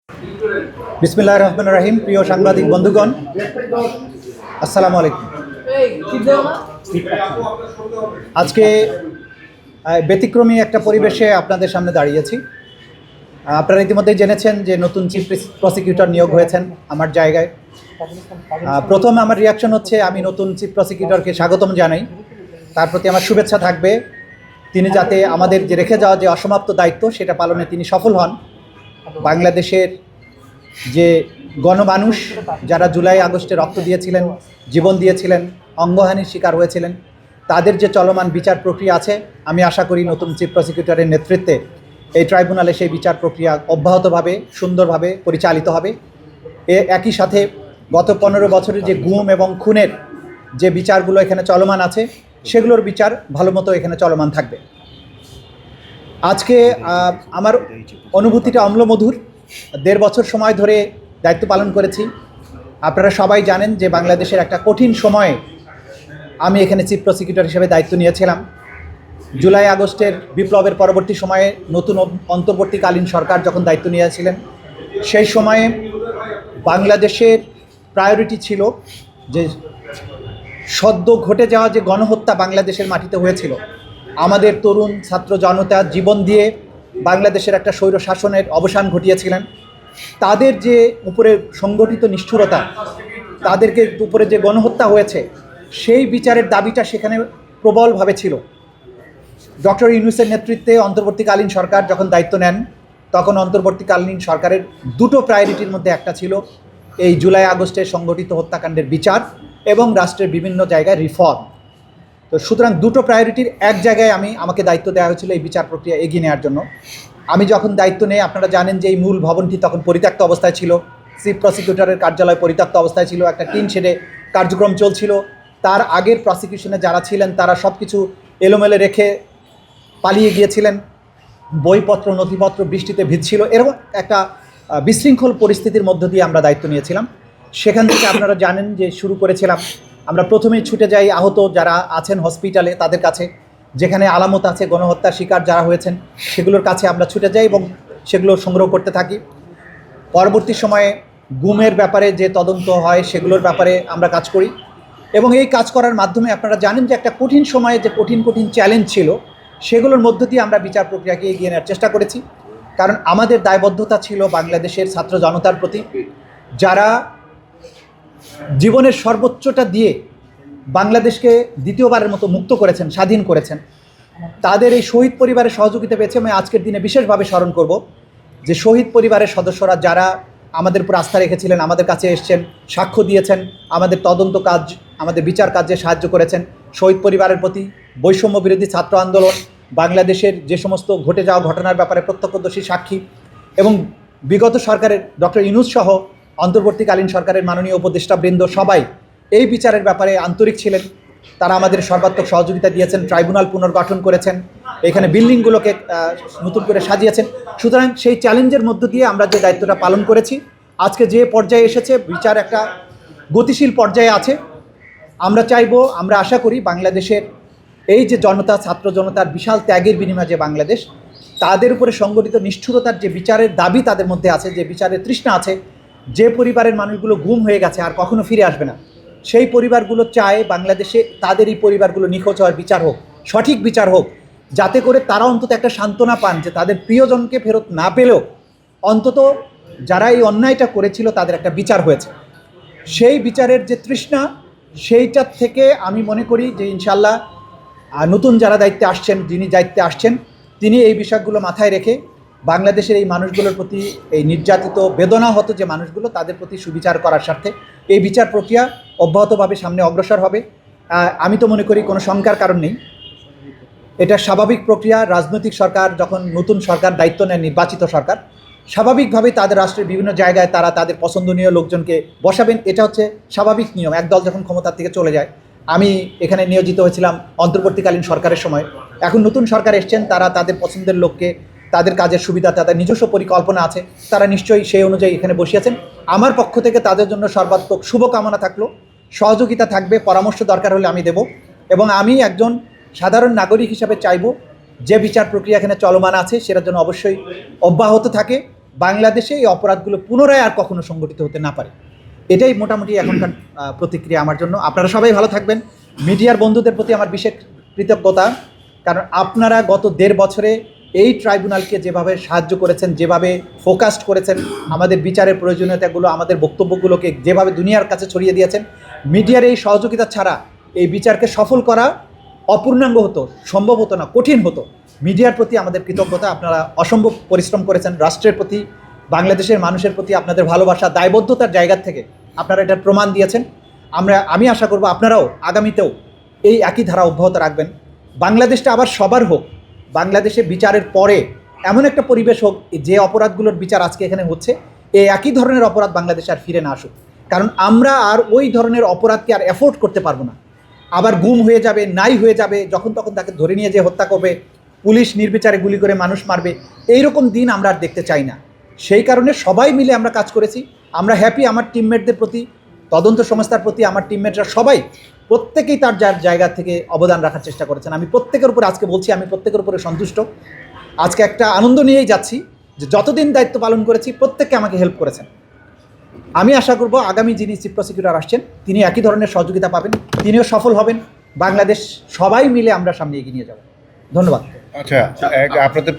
বিসমিল্লাহির রহমানির রহিম। প্রিয় সাংবাদিক বন্ধুগণ, আসসালামু আলাইকুম। আজকে ব্যতিক্রমী একটা পরিবেশে আপনাদের সামনে দাঁড়িয়েছি। আপনারা ইতিমধ্যেই জেনেছেন যে নতুন চিফ প্রসিকিউটর নিয়োগ হয়েছেন আমার জায়গায়। প্রথম আমার রিয়াকশন হচ্ছে, আমি নতুন চিফ প্রসিকিউটরকে স্বাগতম জানাই। তার প্রতি আমার শুভেচ্ছা থাকবে। তিনি যাতে আমাদের যে রেখে যাওয়া যে অসমাপ্ত দায়িত্ব সেটা পালনে তিনি সফল হন। বাংলাদেশের যে গণমানুষ যারা জুলাই আগস্টে রক্ত দিয়েছিলেন, জীবন দিয়েছিলেন, অঙ্গহানির শিকার হয়েছিলেন, তাদের যে চলমান বিচার প্রক্রিয়া আছে, আমি আশা করি নতুন চিফ প্রসিকিউটরের নেতৃত্বে এই ট্রাইব্যুনালে সেই বিচার প্রক্রিয়া অব্যাহতভাবে সুন্দরভাবে পরিচালিত হবে। একই সাথে গত 15 বছরের যে গুম এবং খুনের যে বিচারগুলো এখানে চলমান আছে, সেগুলোর বিচার ভালো মতো এখানে চলমান থাকবে। আজকে আমার অনুভূতিটা অম্লমধুর। 1.5 বছর সময় ধরে দায়িত্ব পালন করেছি। আপনারা সবাই জানেন যে বাংলাদেশের একটা কঠিন সময়ে আমি এখানে চিফ প্রসিকিউটর হিসেবে দায়িত্ব নিয়েছিলাম। জুলাই আগস্টের বিপ্লবের পরবর্তী সময়ে নতুন অন্তর্বর্তীকালীন সরকার যখন দায়িত্ব নিয়েছিলেন, সেই সময়ে বাংলাদেশের প্রায়োরিটি ছিল যে সদ্য ঘটে যাওয়া যে গণহত্যা বাংলাদেশের মাটিতে হয়েছিল, আমাদের তরুণ ছাত্র জনতা জীবন দিয়ে বাংলাদেশের একটা স্বৈর শাসনের অবসান ঘটিয়েছিলেন। তাদের যে উপরে সংগঠিত নিষ্ঠুরতা, তাদেরকে উপরে যে গণহত্যা হয়েছে, সেই বিচারের দাবিটা সেখানে প্রবলভাবে ছিল। ডক্টর ইউনূসের নেতৃত্বে অন্তর্বর্তীকালীন সরকার যখন দায়িত্ব নেন, তখন অন্তর্বর্তীকালীন সরকারের দুটো প্রায়োরিটির মধ্যে একটা ছিল এই জুলাই আগস্টে সংগঠিত হত্যাকাণ্ডের বিচার এবং রাষ্ট্রের বিভিন্ন জায়গায় রিফর্ম। তো সুতরাং দুটো প্রায়োরিটির এক জায়গায় আমাকে দায়িত্ব দেওয়া হয়েছিল এই বিচার প্রক্রিয়া এগিয়ে নেওয়ার জন্য। আমি যখন দায়িত্ব নেই, আপনারা জানেন যে এই মূল ভবনটি তখন পরিত্যক্ত অবস্থায় ছিল। চিফ প্রসিকিউটরের কার্যালয় পরিত্যক্ত অবস্থায় ছিল, একটা টিন শেডে কার্যক্রম চলছিল। তার আগের প্রসিকিউশনে যারা ছিলেন তারা সব কিছু এলোমেলো রেখে পালিয়ে গিয়েছিলেন। বইপত্র নথিপত্র বৃষ্টিতে ভিজছিল। এরকম একটা বিশৃঙ্খল পরিস্থিতির মধ্য দিয়ে আমরা দায়িত্ব নিয়েছিলাম। সেখান থেকে আপনারা জানেন যে শুরু করেছিলাম, আমরা প্রথমেই ছুটে যাই আহত যারা আছেন হসপিটালে তাদের কাছে, যেখানে আলামত আছে গণহত্যার শিকার যারা হয়েছেন সেগুলোর কাছে আমরা ছুটে যাই এবং সেগুলো সংগ্রহ করতে থাকি। পরবর্তী সময়ে গুমের ব্যাপারে যে তদন্ত হয় সেগুলোর ব্যাপারে আমরা কাজ করি এবং এই কাজ করার মাধ্যমে আপনারা জানেন যে একটা কঠিন সময়ে যে কঠিন চ্যালেঞ্জ ছিল, সেগুলোর মধ্য দিয়ে আমরা বিচার প্রক্রিয়াকে এগিয়ে নেওয়ার চেষ্টা করেছি। কারণ আমাদের দায়বদ্ধতা ছিল বাংলাদেশের ছাত্র জনতার প্রতি, যারা জীবনের সর্বোচ্চটা দিয়ে বাংলাদেশকে দ্বিতীয়বারের মতো মুক্ত করেছেন, স্বাধীন করেছেন। তাদের এই শহীদ পরিবারের সহযোগিতা পেয়েছে। আমি আজকের দিনে বিশেষভাবে স্মরণ করব যে শহীদ পরিবারের সদস্যরা যারা আমাদের উপর আস্থা রেখেছিলেন, আমাদের কাছে এসছেন, সাক্ষ্য দিয়েছেন, আমাদের তদন্ত কাজ, আমাদের বিচার কাজে সাহায্য করেছেন। শহীদ পরিবারের প্রতি বৈষম্য বিরোধী ছাত্র আন্দোলন, বাংলাদেশের যে সমস্ত ঘটে যাওয়া ঘটনার ব্যাপারে প্রত্যক্ষদর্শী সাক্ষী এবং বিগত সরকারের ডক্টর ইউনূস সহ অন্তর্বর্তীকালীন সরকারের মাননীয় উপদেষ্টাবৃন্দ সবাই এই বিচারের ব্যাপারে আন্তরিক ছিলেন। তারা আমাদের সর্বাত্মক সহযোগিতা দিয়েছেন, ট্রাইব্যুনাল পুনর্গঠন করেছেন, এখানে বিল্ডিংগুলোকে নতুন করে সাজিয়েছেন। সুতরাং সেই চ্যালেঞ্জের মধ্য দিয়ে আমরা যে দায়িত্বটা পালন করেছি, আজকে যে পর্যায়ে এসেছে, বিচার একটা গতিশীল পর্যায়ে আছে। আমরা আশা করি বাংলাদেশের এই যে জনতা, ছাত্র জনতার বিশাল ত্যাগের বিনিময়ে যে বাংলাদেশ, তাদের উপরে সংগঠিত নিষ্ঠুরতার যে বিচারের দাবি তাদের মধ্যে আছে, যে বিচারের তৃষ্ণা আছে, যে পরিবারের মানুষগুলো গুম হয়ে গেছে আর কখনো ফিরে আসবে না, সেই পরিবারগুলো চায় বাংলাদেশে তাদের এই পরিবারগুলো নিখোঁজ হওয়ার বিচার হোক, সঠিক বিচার হোক, যাতে করে তারা অন্তত একটা সান্ত্বনা পান যে তাদের প্রিয়জনকে ফেরত না পেলেও অন্তত যারা এই অন্যায়টা করেছিল তাদের একটা বিচার হয়েছে। সেই বিচারের যে তৃষ্ণা, সেইটার থেকে আমি মনে করি যে ইনশাল্লাহ নতুন যারা দায়িত্বে আসছেন, যিনি দায়িত্বে আসছেন, তিনি এই বিষয়গুলো মাথায় রেখে বাংলাদেশের এই মানুষগুলোর প্রতি, এই নির্যাতিত বেদনাহত যে মানুষগুলো, তাদের প্রতি সুবিচার করার স্বার্থে এই বিচার প্রক্রিয়া অব্যাহতভাবে সামনে অগ্রসর হবে। আমি তো মনে করি কোনো শঙ্কার কারণ নেই। এটা স্বাভাবিক প্রক্রিয়া। রাজনৈতিক সরকার যখন নতুন সরকার দায়িত্ব নেন, নির্বাচিত সরকার, স্বাভাবিকভাবেই তাদের রাষ্ট্রের বিভিন্ন জায়গায় তারা তাদের পছন্দনীয় লোকজনকে বসাবেন। এটা হচ্ছে স্বাভাবিক নিয়ম। একদল যখন ক্ষমতার থেকে চলে যায়, আমি এখানে নিয়োজিত হয়েছিলাম অন্তর্বর্তীকালীন সরকারের সময়, এখন নতুন সরকার এসছেন, তারা তাদের পছন্দের লোককে, তাদের কাজের সুবিধা, তাদের নিজস্ব পরিকল্পনা আছে, তারা নিশ্চয়ই সেই অনুযায়ী এখানে বসিয়েছেন। আমার পক্ষ থেকে তাদের জন্য সর্বাত্মক শুভকামনা থাকলো, সহযোগিতা থাকবে, পরামর্শ দরকার হলে আমি দেব। এবং আমি একজন সাধারণ নাগরিক হিসাবে চাইব যে বিচার প্রক্রিয়া এখানে চলমান আছে সেটার জন্য অবশ্যই অব্যাহত থাকে বাংলাদেশে এই অপরাধগুলো পুনরায় আর কখনো সংগঠিত হতে না পারে। এটাই মোটামুটি এখনকার প্রতিক্রিয়া আমার জন্য। আপনারা সবাই ভালো থাকবেন। মিডিয়ার বন্ধুদের প্রতি আমার বিশেষ কৃতজ্ঞতা, কারণ আপনারা গত 1.5 বছরে এই ট্রাইব্যুনালকে যেভাবে সাহায্য করেছেন, যেভাবে ফোকাসড করেছেন, আমাদের বিচারের প্রয়োজনীয়তাগুলো, আমাদের বক্তব্যগুলোকে যেভাবে দুনিয়ার কাছে ছড়িয়ে দিয়েছেন, মিডিয়ার এই সহযোগিতা ছাড়া এই বিচারকে সফল করা অপূর্ণাঙ্গ হতো, সম্ভব হতো না, কঠিন হতো। মিডিয়ার প্রতি আমাদের কৃতজ্ঞতা। আপনারা অসম্ভব পরিশ্রম করেছেন। রাষ্ট্রের প্রতি, বাংলাদেশের মানুষের প্রতি আপনাদের ভালোবাসা, দায়বদ্ধতার জায়গা থেকে আপনারা এটার প্রমাণ দিয়েছেন। আমি আশা করব আপনারাও আগামীতেও এই একই ধারা অব্যাহত রাখবেন। বাংলাদেশটা আবার সবার হোক। বাংলাদেশে বিচারের পরে এমন একটা পরিবেশ হোক যে অপরাধগুলোর বিচার আজকে এখানে হচ্ছে, এই একই ধরনের অপরাধ বাংলাদেশে আর ফিরে না আসুক। কারণ আমরা আর ওই ধরনের অপরাধকে আর অ্যাফোর্ড করতে পারবো না। আবার গুম হয়ে যাবে, নাই হয়ে যাবে, যখন তখন তাকে ধরে নিয়ে যে হত্যা করবে, পুলিশ নির্বিচারে গুলি করে মানুষ মারবে, এইরকম দিন আমরা আর দেখতে চাই না। সেই কারণে সবাই মিলে আমরা কাজ করেছি। আমরা হ্যাপি। আমার টিমমেটদের প্রতি, তদন্ত সংস্থার প্রতি আমার টিমমেটরা সবাই প্রত্যেকেই তার যার জায়গা থেকে অবদান রাখার চেষ্টা করেছেন। আমি প্রত্যেকের উপরে আজকে বলছি, আমি প্রত্যেকের উপরে সন্তুষ্ট। আজকে একটা আনন্দ নিয়েই যাচ্ছি যে যতদিন দায়িত্ব পালন করেছি প্রত্যেককে আমাকে হেল্প করেছেন। আমি আশা করব আগামী যিনি চিফ প্রসিকিউটর আসছেন তিনি একই ধরনের সহযোগিতা পাবেন, তিনিও সফল হবেন। বাংলাদেশ সবাই মিলে আমরা সামনে এগিয়ে নিয়ে যাব। ধন্যবাদ। আচ্ছা, আপনাদের